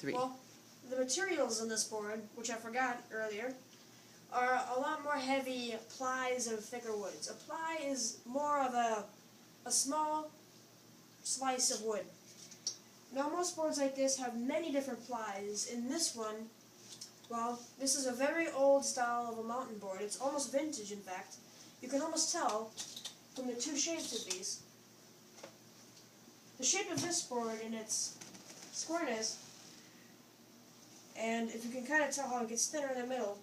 3. Well, the materials in this board, which I forgot earlier, are a lot more heavy plies of thicker woods. A ply is more of a small slice of wood. Now most boards like this have many different plies. In this one, well, this is a very old style of a mountain board. It's almost vintage, in fact. You can almost tell from the two shapes of these. The shape of this board in its squareness, and if you can kind of tell how it gets thinner in the middle,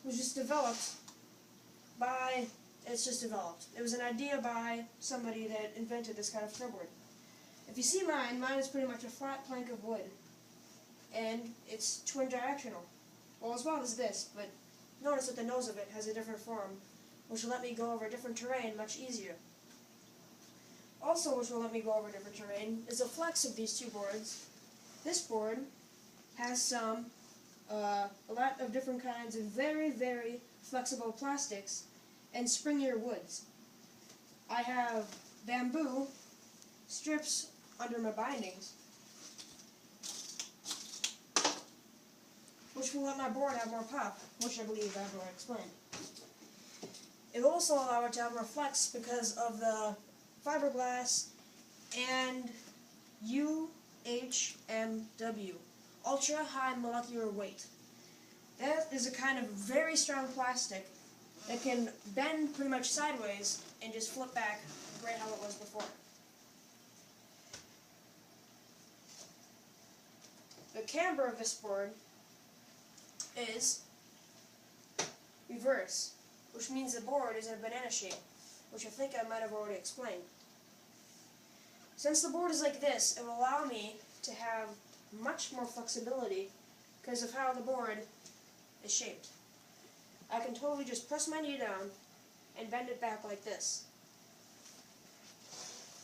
was just developed by, it's just developed. It was an idea by somebody that invented this kind of snowboard. If you see mine is pretty much a flat plank of wood, and it's twin directional. Well, as well as this, but notice that the nose of it has a different form, which will let me go over different terrain much easier. Also, which will let me go over different terrain, is the flex of these two boards. This board has a lot of different kinds of very, very flexible plastics and springier woods. I have bamboo strips under my bindings, which will let my board have more pop, which I believe I've already explained. It will also allow it to have more flex because of the fiberglass and UHMW, ultra high molecular weight. That is a kind of very strong plastic that can bend pretty much sideways and just flip back right how it was before. The camber of this board is reverse, which means the board is in a banana shape, which I think I might have already explained. Since the board is like this, it will allow me to have much more flexibility because of how the board is shaped. I can totally just press my knee down and bend it back like this.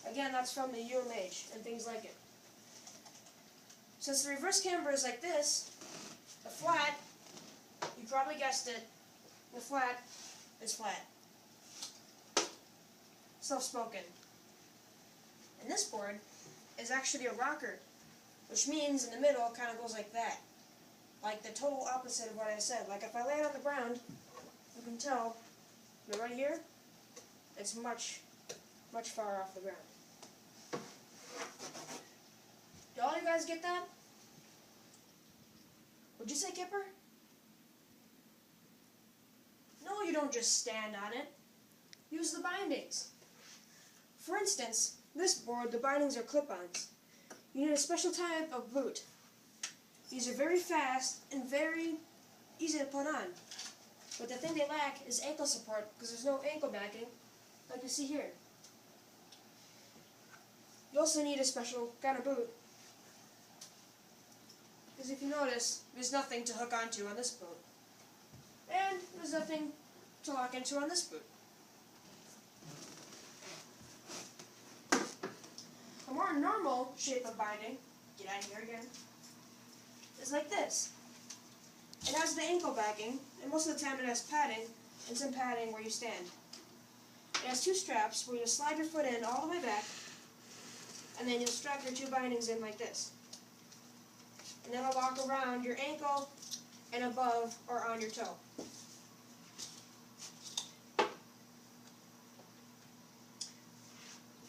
Again, that's from the UMH and things like it. Since the reverse camber is like this, the flat, you probably guessed it, the flat is flat. Self-spoken. And this board is actually a rocker, which means in the middle it kind of goes like that. Like the total opposite of what I said. Like if I lay it on the ground, you can tell that right here, it's much, much far off the ground. Do all you guys get that? Would you say, Kipper? No, you don't just stand on it. Use the bindings. For instance, this board, the bindings are clip-ons. You need a special type of boot. These are very fast and very easy to put on. But the thing they lack is ankle support because there's no ankle backing like you see here. You also need a special kind of boot. Because if you notice, there's nothing to hook onto on this boot. And there's nothing to lock into on this boot. A more normal shape of binding, get out of here again, is like this. It has the ankle backing, and most of the time it has padding, and some padding where you stand. It has two straps where you slide your foot in all the way back, and then you'll strap your two bindings in like this. And then it'll lock around your ankle and above or on your toe.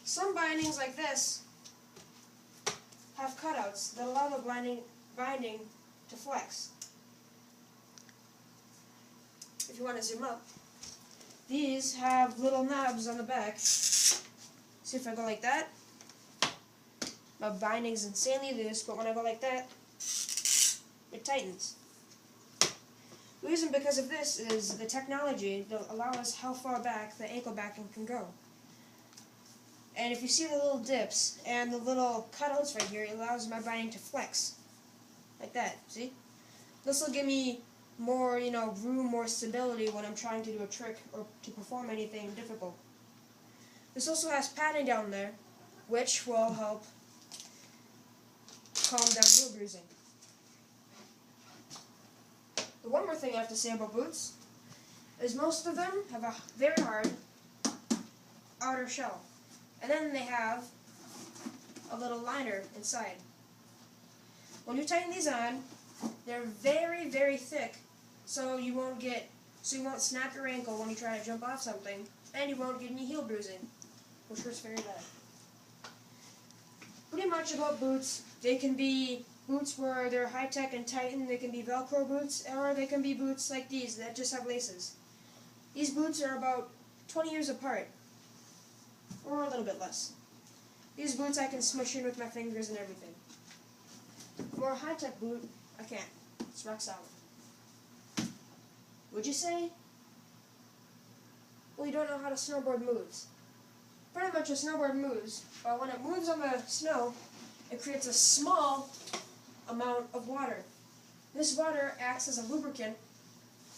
Some bindings like this have cutouts that allow the binding to flex. If you want to zoom up, these have little knobs on the back. See if I go like that, my binding's insanely loose, but when I go like that, it tightens. The reason because of this is the technology that allows us how far back the ankle backing can go. And if you see the little dips and the little cutouts right here, it allows my binding to flex. Like that, see? This will give me more, room, more stability when I'm trying to do a trick or to perform anything difficult. This also has padding down there, which will help calm down wheel bruising. The one more thing I have to say about boots is most of them have a very hard outer shell. And then they have a little liner inside. When you tighten these on, they're very, very thick, so you won't snap your ankle when you try to jump off something, and you won't get any heel bruising, which hurts very bad. Pretty much about boots, they can be boots where they're high-tech and tightened, they can be Velcro boots, or they can be boots like these that just have laces. These boots are about 20 years apart, or a little bit less. These boots I can smush in with my fingers and everything. For a high-tech boot, I can't. It's rock solid. Would you say? Well, you don't know how the snowboard moves. Pretty much a snowboard moves, but when it moves on the snow, it creates a small amount of water. This water acts as a lubricant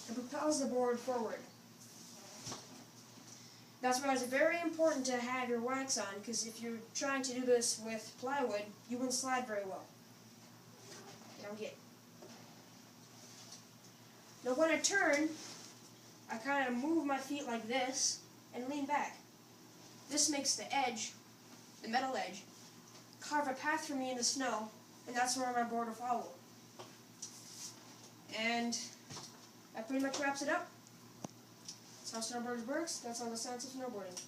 and propels the board forward. That's why it's very important to have your wax on, because if you're trying to do this with plywood, you wouldn't slide very well. Now when I turn, I kind of move my feet like this and lean back. This makes the edge, the metal edge, carve a path for me in the snow, and that's where my board will follow. And that pretty much wraps it up. That's how snowboarding works. That's all the science of snowboarding.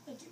Thank you.